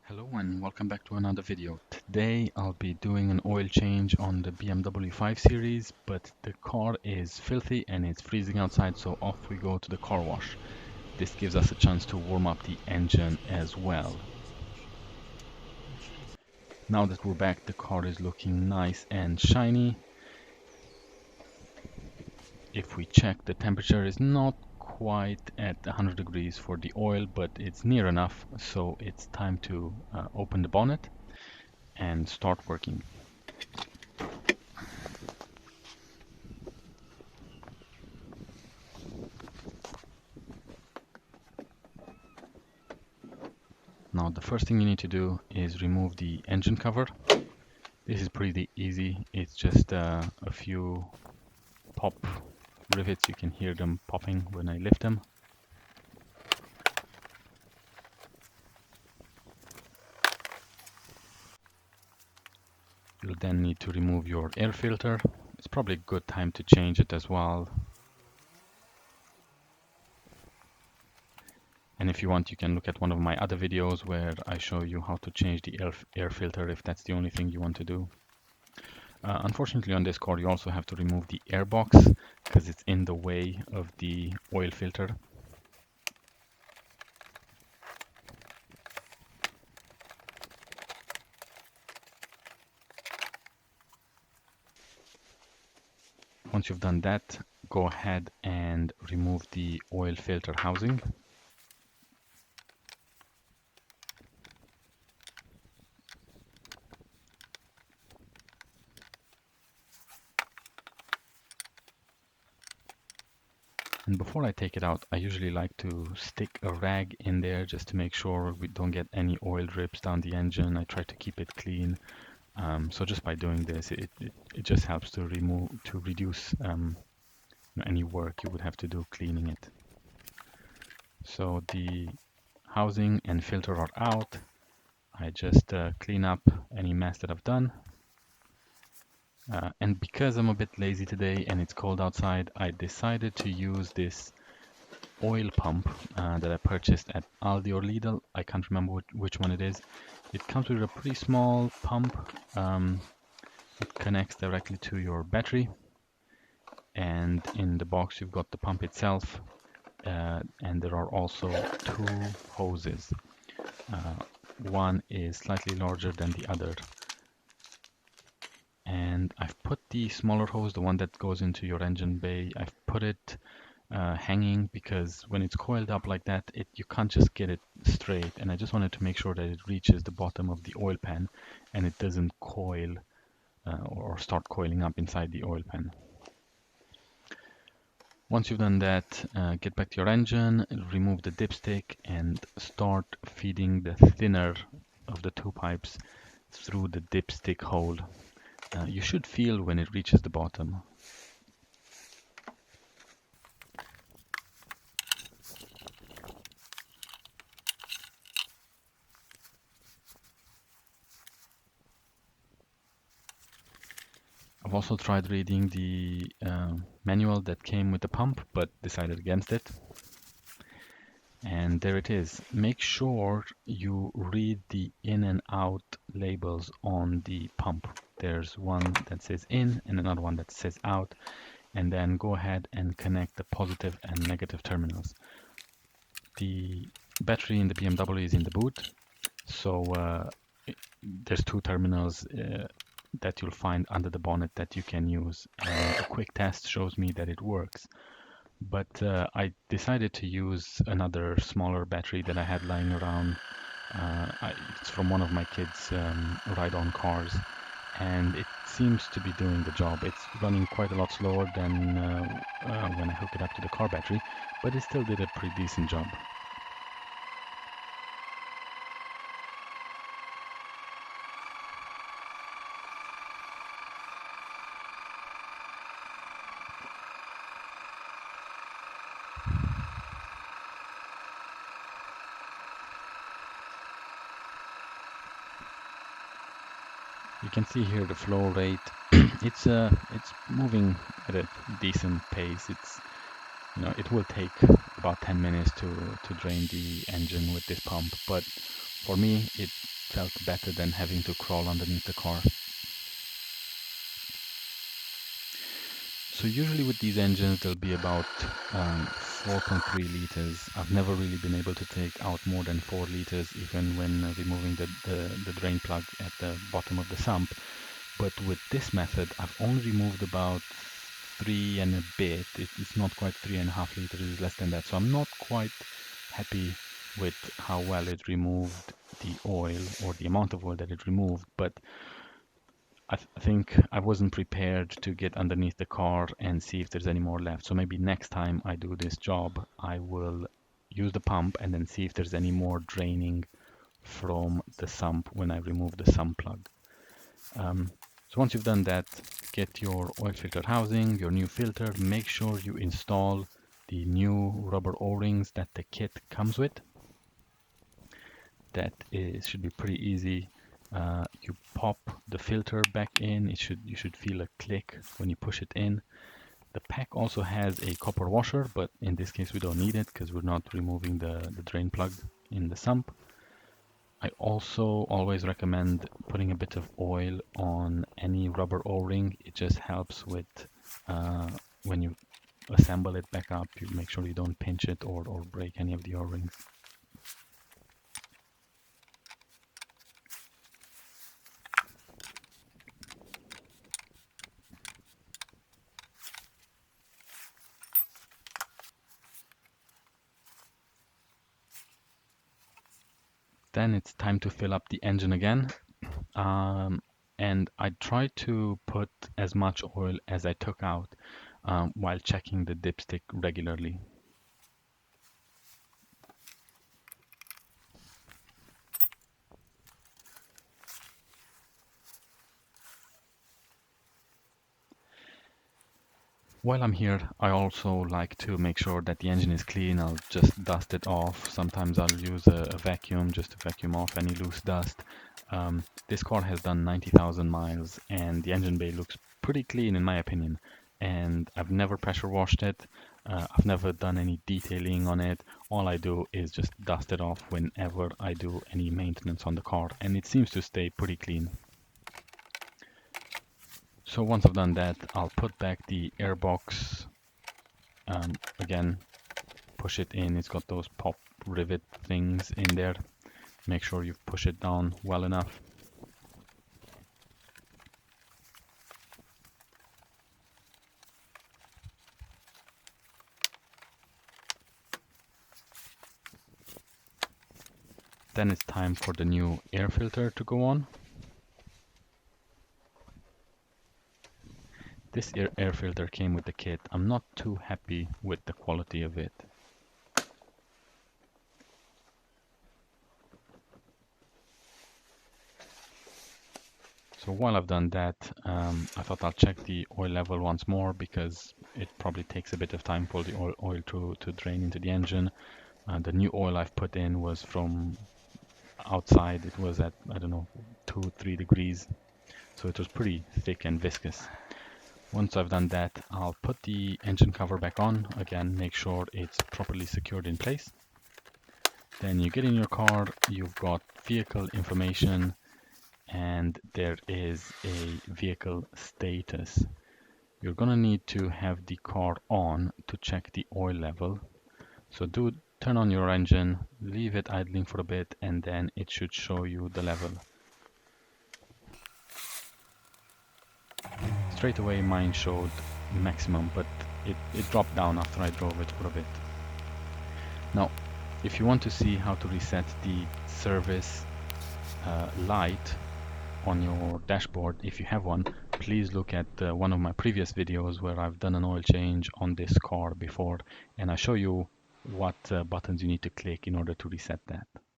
Hello and welcome back to another video. Today I'll be doing an oil change on the BMW 5 Series, but the car is filthy and it's freezing outside, so off we go to the car wash. This gives us a chance to warm up the engine as well. Now that we're back, the car is looking nice and shiny. If we check, the temperature is not quite at 100 degrees for the oil, but it's near enough, so it's time to open the bonnet and start working. Now the first thing you need to do is remove the engine cover. This is pretty easy. It's just a few pop rivets. You can hear them popping when I lift them. You'll then need to remove your air filter. It's probably a good time to change it as well. And if you want, you can look at one of my other videos where I show you how to change the air filter if that's the only thing you want to do. Unfortunately, on this car, you also have to remove the air box because it's in the way of the oil filter. Once you've done that, go ahead and remove the oil filter housing. And before I take it out, I usually like to stick a rag in there just to make sure we don't get any oil drips down the engine. I try to keep it clean. So just by doing this, it just helps to reduce any work you would have to do cleaning it. So the housing and filter are out. I just clean up any mess that I've done. And because I'm a bit lazy today and it's cold outside, I decided to use this oil pump that I purchased at Aldi or Lidl. I can't remember which one it is. It comes with a pretty small pump. It connects directly to your battery. And in the box you've got the pump itself. And there are also two hoses. One is slightly larger than the other. And I've put the smaller hose, the one that goes into your engine bay, I've put it hanging because when it's coiled up like that, you can't just get it straight. And I just wanted to make sure that it reaches the bottom of the oil pan and it doesn't coil or start coiling up inside the oil pan. Once you've done that, get back to your engine, remove the dipstick and start feeding the thinner of the two pipes through the dipstick hole. You should feel when it reaches the bottom. I've also tried reading the manual that came with the pump, but decided against it. And there it is. Make sure you read the in and out labels on the pump. There's one that says in and another one that says out. And then go ahead and connect the positive and negative terminals. The battery in the BMW is in the boot. So there's two terminals that you'll find under the bonnet that you can use. And a quick test shows me that it works. But I decided to use another smaller battery that I had lying around. It's from one of my kids' ride-on cars, and it seems to be doing the job. It's running quite a lot slower than when I hook it up to the car battery, but it still did a pretty decent job. You can see here the flow rate. It's moving at a decent pace. It will take about 10 minutes to drain the engine with this pump, but For me, it felt better than having to crawl underneath the car. So usually with these engines, they'll be about 4.3 liters. I've never really been able to take out more than 4 liters, even when removing the drain plug at the bottom of the sump. But with this method, I've only removed about 3 and a bit. It's not quite 3.5 liters, it's less than that. So I'm not quite happy with how well it removed the oil or the amount of oil that it removed. But I think I wasn't prepared to get underneath the car and see if there's any more left. So maybe next time I do this job, I will use the pump and then see if there's any more draining from the sump when I remove the sump plug. So once you've done that, get your oil filter housing, your new filter, make sure you install the new rubber O-rings that the kit comes with. Should be pretty easy. You pop the filter back in. You should feel a click when you push it in. The pack also has a copper washer, but in this case we don't need it because we're not removing the drain plug in the sump. I also always recommend putting a bit of oil on any rubber O-ring. It just helps with when you assemble it back up, you make sure you don't pinch it or break any of the O-rings. Then it's time to fill up the engine again. And I try to put as much oil as I took out while checking the dipstick regularly. While I'm here, I also like to make sure that the engine is clean. I'll just dust it off. Sometimes I'll use a vacuum just to vacuum off any loose dust. This car has done 90,000 miles and the engine bay looks pretty clean in my opinion. And I've never pressure washed it. I've never done any detailing on it. All I do is just dust it off whenever I do any maintenance on the car, and it seems to stay pretty clean. So once I've done that, I'll put back the air box. Again, push it in. It's got those pop rivet things in there. Make sure you push it down well enough. Then it's time for the new air filter to go on. This air filter came with the kit. I'm not too happy with the quality of it. So while I've done that, I thought I'll check the oil level once more because it probably takes a bit of time for the oil to drain into the engine. The new oil I've put in was from outside. It was at, I don't know, 2-3 degrees. So it was pretty thick and viscous. Once I've done that, I'll put the engine cover back on. Again, make sure it's properly secured in place. Then you get in your car, you've got vehicle information, and there is a vehicle status. You're gonna need to have the car on to check the oil level. So turn on your engine, leave it idling for a bit, and then it should show you the level. Straight away mine showed maximum, but it dropped down after I drove it for a bit. Now, if you want to see how to reset the service light on your dashboard, if you have one, please look at one of my previous videos where I've done an oil change on this car before, and I show you what buttons you need to click in order to reset that.